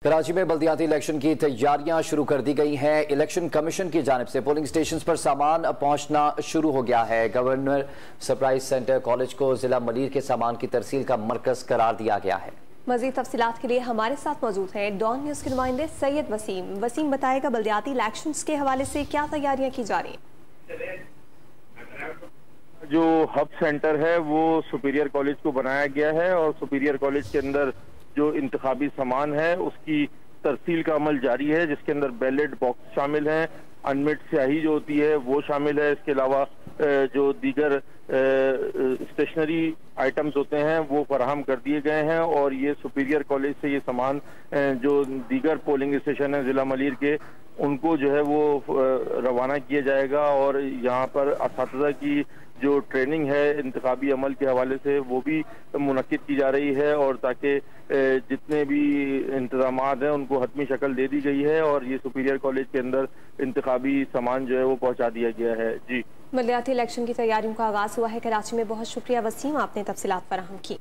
कराची में बल्दियाती इलेक्शन की तैयारियां शुरू कर दी गई हैं। इलेक्शन कमीशन की जानिब से पोलिंग स्टेशन पर सामान पहुंचना शुरू हो गया है। गवर्नर सरप्राइज सेंटर कॉलेज को जिला मलीर के सामान की तरसील का मरकज करार दिया गया है। मजीद तफसीलात के लिए हमारे साथ मौजूद हैं डॉन न्यूज के नुमाइंदे सैयद वसीम। वसीम, बताएगा बल्दियाती इलेक्शन के हवाले से क्या तैयारियां की जा रही हैं? जो हब सेंटर है वो सुपीरियर कॉलेज को बनाया गया है और सुपीरियर कॉलेज के अंदर जो इंतखाबी सामान है उसकी तरसील का अमल जारी है, जिसके अंदर बैलेट बॉक्स शामिल हैं, अनमिट स्याही जो होती है वो शामिल है। इसके अलावा जो दीगर स्टेशनरी आइटम्स होते हैं वो फराहम कर दिए गए हैं और ये सुपीरियर कॉलेज से ये सामान जो दीगर पोलिंग स्टेशन है जिला मलीर के उनको जो है वो रवाना किया जाएगा और यहाँ पर असातिज़ा की जो ट्रेनिंग है इंतखाबी अमल के हवाले से वो भी मुनक्किद की जा रही है और ताकि जितने भी इंतजामात हैं उनको हतमी शक्ल दे दी गई है और ये सुपीरियर कॉलेज के अंदर इंतखाबी सामान जो है वो पहुंचा दिया गया है। जी, बल्दियाती इलेक्शन की तैयारियों का आगाज हुआ है कराची में। बहुत शुक्रिया वसीम, आपने तफसीलात फराहम की।